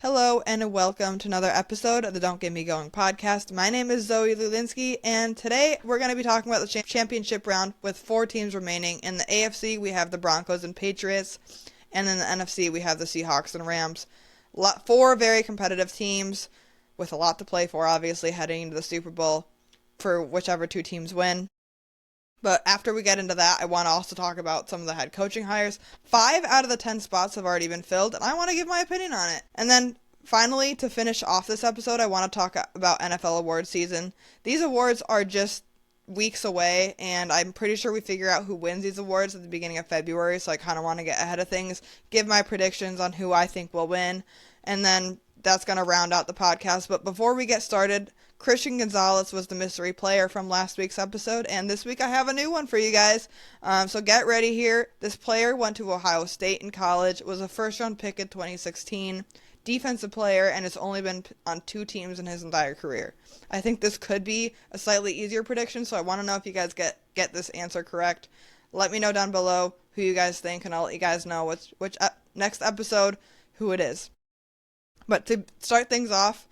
Hello and welcome to another episode of the Don't Get Me Going podcast. My name is Zoe Lulinski, and today we're going to be talking about the championship round with 4 teams remaining. In the AFC, we have the Broncos and Patriots, and in the NFC, we have the Seahawks and Rams. 4 very competitive teams with a lot to play for, obviously, heading into the Super Bowl for whichever 2 teams win. But after we get into that, I want to also talk about some of the head coaching hires. 5 out of the 10 spots have already been filled, and I want to give my opinion on it. And then finally, to finish off this episode, I want to talk about NFL award season. These awards are just weeks away, and I'm pretty sure we figure out who wins these awards at the beginning of February, so I kind of want to get ahead of things, give my predictions on who I think will win, and then that's going to round out the podcast. But before we get started, Christian Gonzalez was the mystery player from last week's episode, and this week I have a new one for you guys. So get ready here. This player went to Ohio State in college, was a first-round pick in 2016, defensive player, and has only been on 2 teams in his entire career. I think this could be a slightly easier prediction, so I want to know if you guys get this answer correct. Let me know down below who you guys think, and I'll let you guys know which next episode who it is. But to start things off,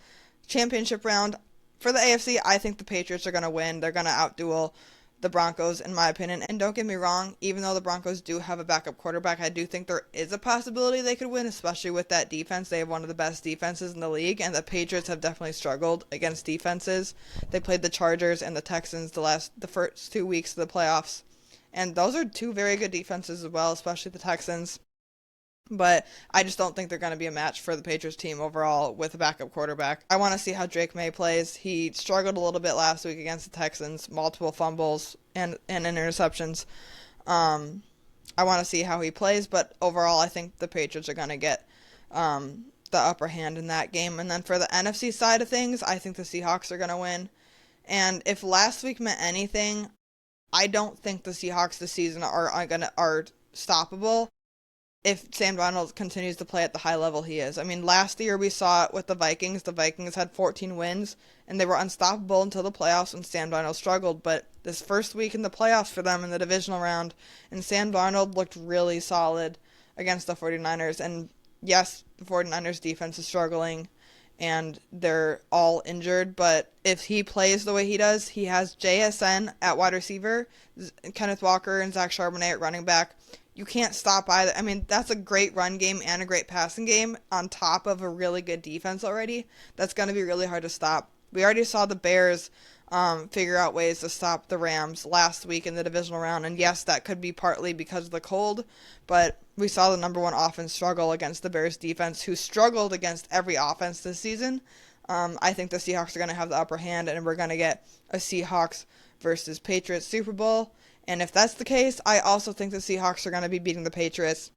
championship round, for the AFC, I think the Patriots are going to win. They're going to outduel the Broncos, in my opinion. And don't get me wrong, even though the Broncos do have a backup quarterback, I do think there is a possibility they could win, especially with that defense. They have one of the best defenses in the league, and the Patriots have definitely struggled against defenses. They played the Chargers and the Texans the first 2 weeks of the playoffs. And those are 2 very good defenses as well, especially the Texans. But I just don't think they're going to be a match for the Patriots team overall with a backup quarterback. I want to see how Drake May plays. He struggled a little bit last week against the Texans, multiple fumbles and interceptions. I want to see how he plays, but overall I think the Patriots are going to get the upper hand in that game. And then for the NFC side of things, I think the Seahawks are going to win. And if last week meant anything, I don't think the Seahawks this season are stoppable if Sam Darnold continues to play at the high level he is. I mean, last year we saw it with the Vikings. The Vikings had 14 wins, and they were unstoppable until the playoffs when Sam Darnold struggled. But this first week in the playoffs for them in the divisional round, and Sam Darnold looked really solid against the 49ers. And yes, the 49ers defense is struggling, and they're all injured. But if he plays the way he does, he has JSN at wide receiver, Kenneth Walker and Zach Charbonnet at running back. You can't stop either. I mean, that's a great run game and a great passing game on top of a really good defense already. That's going to be really hard to stop. We already saw the Bears figure out ways to stop the Rams last week in the divisional round. And yes, that could be partly because of the cold, but we saw the number 1 offense struggle against the Bears defense, who struggled against every offense this season. I think the Seahawks are going to have the upper hand, and we're going to get a Seahawks versus Patriots Super Bowl. And if that's the case, I also think the Seahawks are going to be beating the Patriots.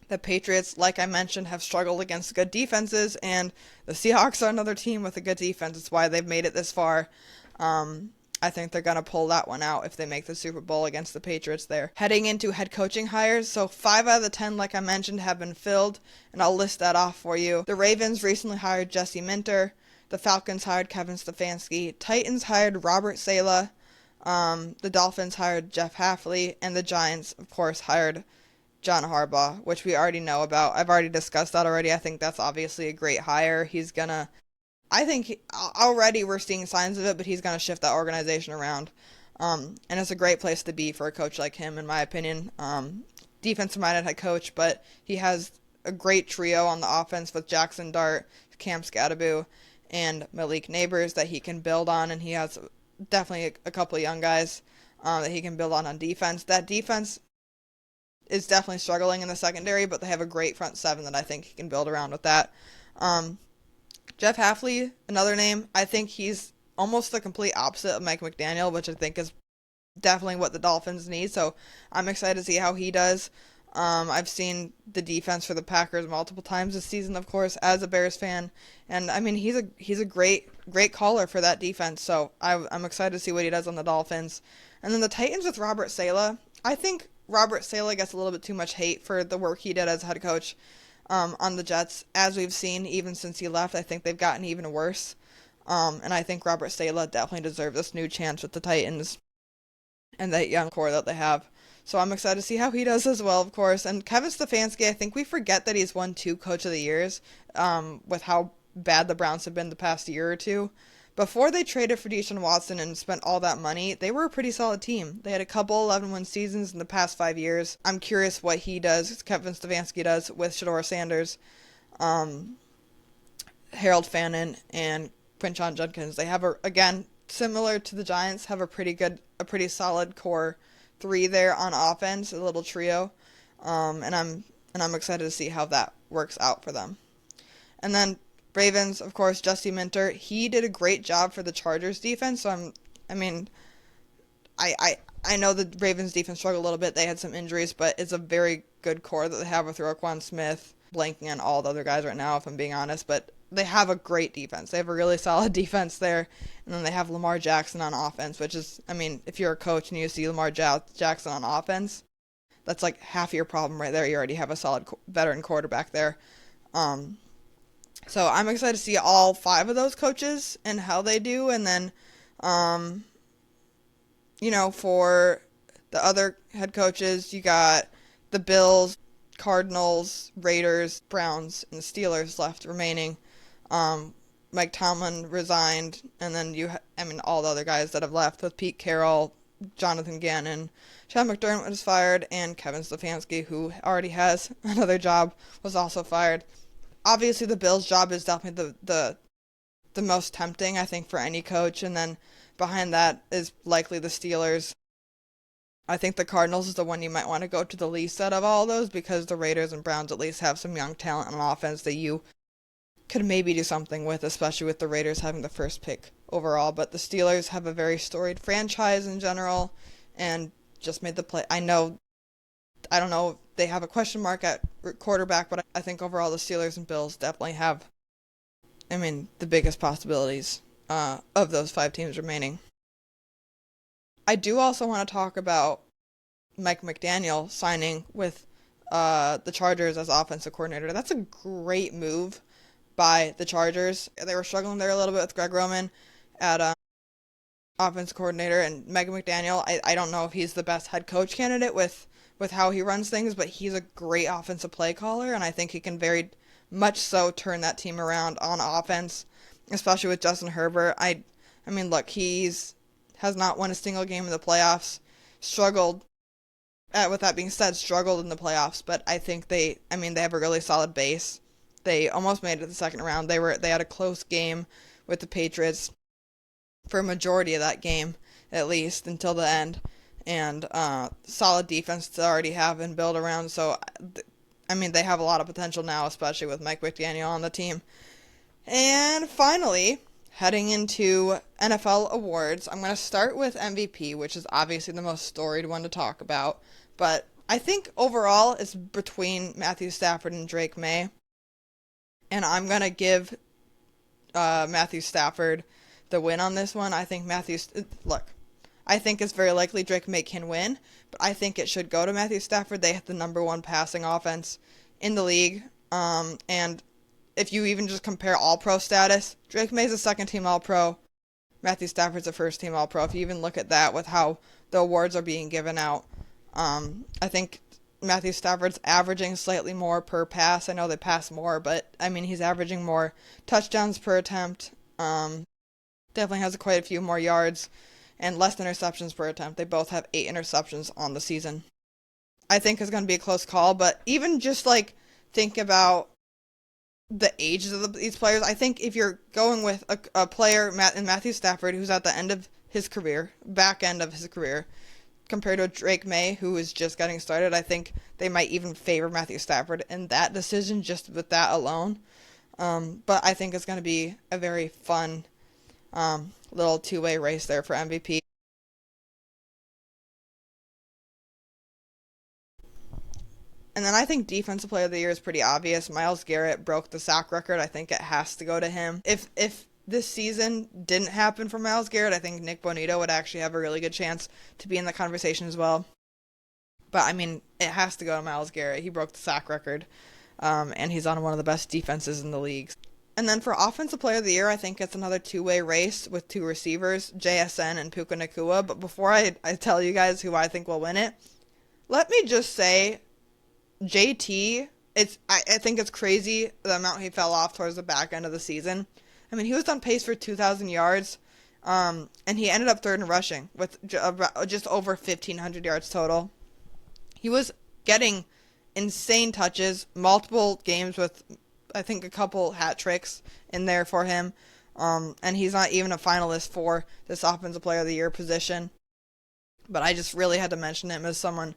The Patriots, like I mentioned, have struggled against good defenses, and the Seahawks are another team with a good defense. It's why they've made it this far. I think they're going to pull that one out if they make the Super Bowl against the Patriots there. Heading into head coaching hires, so 5 out of the 10, like I mentioned, have been filled, and I'll list that off for you. The Ravens recently hired Jesse Minter. The Falcons hired Kevin Stefanski. Titans hired Robert Saleh. The Dolphins hired Jeff Hafley, and the Giants, of course, hired John Harbaugh, which we already know about. I've already discussed that already. I think that's obviously a great hire. Already we're seeing signs of it, but he's gonna shift that organization around. And it's a great place to be for a coach like him, in my opinion. Defensive-minded head coach, but he has a great trio on the offense with Jackson Dart, Cam Scadaboo, and Malik Neighbors that he can build on, and he has definitely a couple of young guys that he can build on defense. That defense is definitely struggling in the secondary, but they have a great front 7 that I think he can build around with that. Jeff Hafley, another name. I think he's almost the complete opposite of Mike McDaniel, which I think is definitely what the Dolphins need, so I'm excited to see how he does. I've seen the defense for the Packers multiple times this season, of course, as a Bears fan, and I mean he's a great caller for that defense. So I'm excited to see what he does on the Dolphins. And then the Titans with Robert Saleh. I think Robert Saleh gets a little bit too much hate for the work he did as head coach on the Jets, as we've seen even since he left. I think they've gotten even worse, and I think Robert Saleh definitely deserves this new chance with the Titans and that young core that they have. So I'm excited to see how he does as well, of course. And Kevin Stefanski, I think we forget that he's won 2 Coach of the Years, with how bad the Browns have been the past year or two. Before they traded for Deshaun Watson and spent all that money, they were a pretty solid team. They had a couple 11-win seasons in the past 5 years. I'm curious what he does, Kevin Stefanski does, with Shedeur Sanders, Harold Fannin, and Quinshon Judkins. They have again, similar to the Giants, have a pretty solid core three there on offense, a little trio. And I'm excited to see how that works out for them. And then Ravens, of course, Jesse Minter. He did a great job for the Chargers defense. So I know the Ravens defense struggled a little bit. They had some injuries, but it's a very good core that they have with Roquan Smith, blanking on all the other guys right now, if I'm being honest. But they have a great defense. They have a really solid defense there. And then they have Lamar Jackson on offense, which is, if you're a coach and you see Lamar Jackson on offense, that's like half your problem right there. You already have a solid veteran quarterback there. So I'm excited to see all 5 of those coaches and how they do. And then, for the other head coaches, you got the Bills, Cardinals, Raiders, Browns, and the Steelers left remaining. Mike Tomlin resigned, and then all the other guys that have left with Pete Carroll, Jonathan Gannon, Sean McDermott was fired, and Kevin Stefanski, who already has another job, was also fired. Obviously, the Bills' job is definitely the most tempting, I think, for any coach, and then behind that is likely the Steelers. I think the Cardinals is the one you might want to go to the least out of all those, because the Raiders and Browns at least have some young talent on offense that you could maybe do something with, especially with the Raiders having the first pick overall. But the Steelers have a very storied franchise in general and just made the play. I don't know if they have a question mark at quarterback, but I think overall the Steelers and Bills definitely have, the biggest possibilities of those 5 teams remaining. I do also want to talk about Mike McDaniel signing with the Chargers as offensive coordinator. That's a great move by the Chargers. They were struggling there a little bit with Greg Roman at offensive coordinator, and Mike McDaniel, I don't know if he's the best head coach candidate with how he runs things, but he's a great offensive play caller, and I think he can very much so turn that team around on offense, especially with Justin Herbert. Look, has not won a single game in the playoffs, struggled, with that being said, struggled in the playoffs, but I think they have a really solid base. They almost made it to the second round. They had a close game with the Patriots for a majority of that game, at least, until the end. And solid defense to already have and build around. So, they have a lot of potential now, especially with Mike McDaniel on the team. And finally, heading into NFL awards, I'm going to start with MVP, which is obviously the most storied one to talk about. But I think overall it's between Matthew Stafford and Drake May. And I'm going to give Matthew Stafford the win on this one. I think I think it's very likely Drake May can win, but I think it should go to Matthew Stafford. They have the number 1 passing offense in the league. And if you even just compare all-pro status, Drake May's a second-team all-pro. Matthew Stafford's a first-team all-pro. If you even look at that with how the awards are being given out, I think Matthew Stafford's averaging slightly more per pass. I know they pass more, but he's averaging more touchdowns per attempt. Definitely has quite a few more yards and less interceptions per attempt. They both have 8 interceptions on the season. I think it's going to be a close call, but even just think about the ages of these players. I think if you're going with a player in Matthew Stafford who's at the end of his career, back end of his career, compared to Drake May, who is just getting started, I think they might even favor Matthew Stafford in that decision just with that alone. But I think it's going to be a very fun little two-way race there for MVP. And then I think Defensive Player of the Year is pretty obvious. Myles Garrett broke the sack record. I think it has to go to him. If this season didn't happen for Myles Garrett, I think Nick Bonito would actually have a really good chance to be in the conversation as well. But, it has to go to Myles Garrett. He broke the sack record, and he's on one of the best defenses in the league. And then for Offensive Player of the Year, I think it's another two-way race with 2 receivers, JSN and Puka Nacua. But before I tell you guys who I think will win it, let me just say, JT, I think it's crazy the amount he fell off towards the back end of the season. I mean, he was on pace for 2,000 yards, and he ended up third in rushing with just over 1,500 yards total. He was getting insane touches, multiple games with, I think, a couple hat tricks in there for him, and he's not even a finalist for this Offensive Player of the Year position. But I just really had to mention him as someone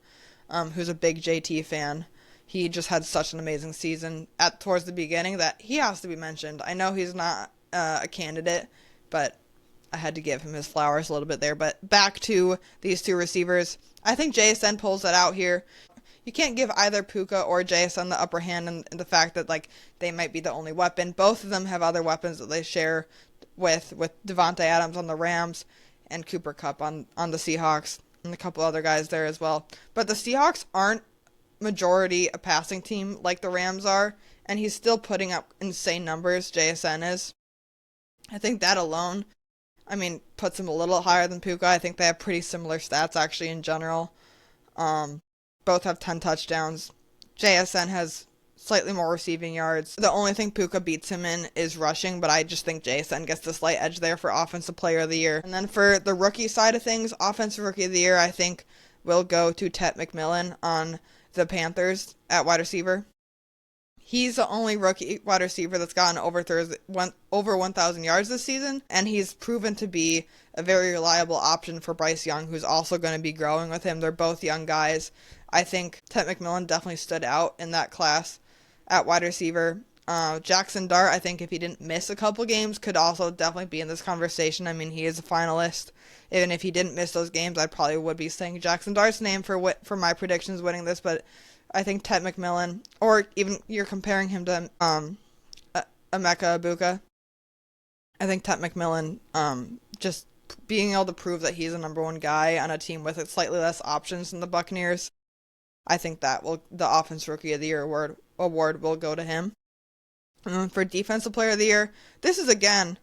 who's a big JT fan. He just had such an amazing season towards the beginning that he has to be mentioned. I know he's not a candidate, but I had to give him his flowers a little bit there. But back to these two receivers. I think JSN pulls that out here. You can't give either Puka or JSN the upper hand in the fact that they might be the only weapon. Both of them have other weapons that they share with Devontae Adams on the Rams and Cooper Kupp on the Seahawks and a couple other guys there as well. But the Seahawks aren't majority a passing team like the Rams are, and he's still putting up insane numbers, JSN is. I think that alone, puts him a little higher than Puka. I think they have pretty similar stats actually in general. Both have 10 touchdowns. JSN has slightly more receiving yards. The only thing Puka beats him in is rushing, but I just think JSN gets the slight edge there for Offensive Player of the Year. And then for the rookie side of things, Offensive Rookie of the Year, I think will go to Tet McMillan on the Panthers at wide receiver. He's the only rookie wide receiver that's gotten over 1,000 yards this season, and he's proven to be a very reliable option for Bryce Young, who's also going to be growing with him. They're both young guys. I think Tet McMillan definitely stood out in that class at wide receiver. Jackson Dart, I think if he didn't miss a couple games, could also definitely be in this conversation. He is a finalist. Even if he didn't miss those games, I probably would be saying Jackson Dart's name for my predictions winning this, but I think Tet McMillan, or even you're comparing him to Emeka Egbuka, I think Tet McMillan, just being able to prove that he's a number one guy on a team with slightly less options than the Buccaneers, I think that the Offensive Rookie of the Year award will go to him. And for Defensive Player of the Year, this is again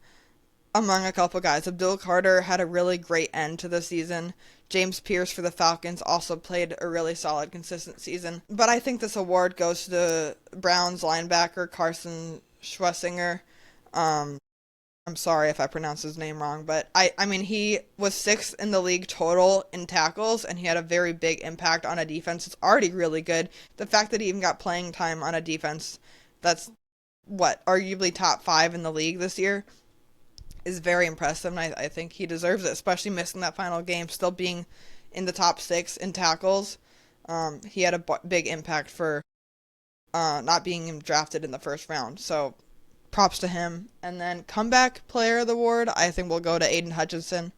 among a couple guys. Abdul Carter had a really great end to the season. James Pierce for the Falcons also played a really solid, consistent season. But I think this award goes to the Browns linebacker Carson Schwessinger. I'm sorry if I pronounced his name wrong, but he was 6th in the league total in tackles, and he had a very big impact on a defense. It's already really good. The fact that he even got playing time on a defense that's, arguably top 5 in the league this year is very impressive, and I think he deserves it, especially missing that final game, still being in the top 6 in tackles. He had a big impact for not being drafted in the first round, so props to him. And then Comeback Player of the Award, I think will go to Aiden Hutchinson.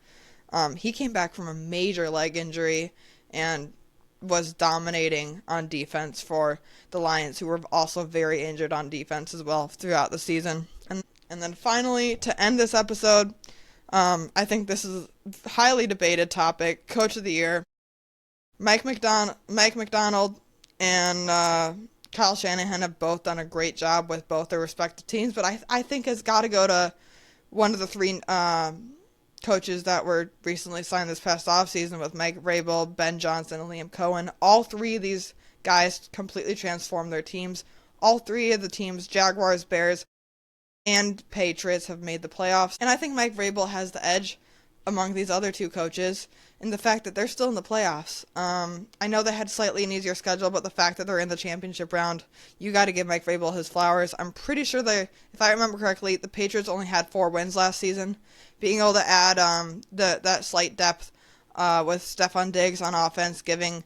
He came back from a major leg injury and was dominating on defense for the Lions, who were also very injured on defense as well throughout the season. And then finally, to end this episode, I think this is a highly debated topic, Coach of the Year. Mike McDonald and Kyle Shanahan have both done a great job with both their respective teams, but I think it's got to go to one of the 3 coaches that were recently signed this past offseason with Mike Vrabel, Ben Johnson, and Liam Cohen. All 3 of these guys completely transformed their teams. All 3 of the teams, Jaguars, Bears, and Patriots, have made the playoffs. And I think Mike Vrabel has the edge among these other 2 coaches in the fact that they're still in the playoffs. I know they had slightly an easier schedule, but the fact that they're in the championship round, you got to give Mike Vrabel his flowers. I'm pretty sure if I remember correctly, the Patriots only had 4 wins last season. Being able to add that slight depth with Stephon Diggs on offense, giving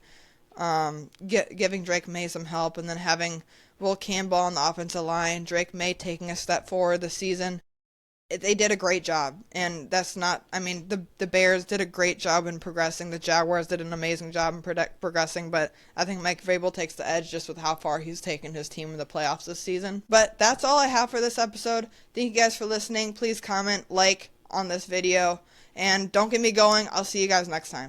Drake May some help, and then having Will Campbell on the offensive line, Drake May taking a step forward this season. They did a great job, and that's not, the Bears did a great job in progressing. The Jaguars did an amazing job in progressing, but I think Mike Vrabel takes the edge just with how far he's taken his team in the playoffs this season. But that's all I have for this episode. Thank you guys for listening. Please comment, like on this video, and don't get me going. I'll see you guys next time.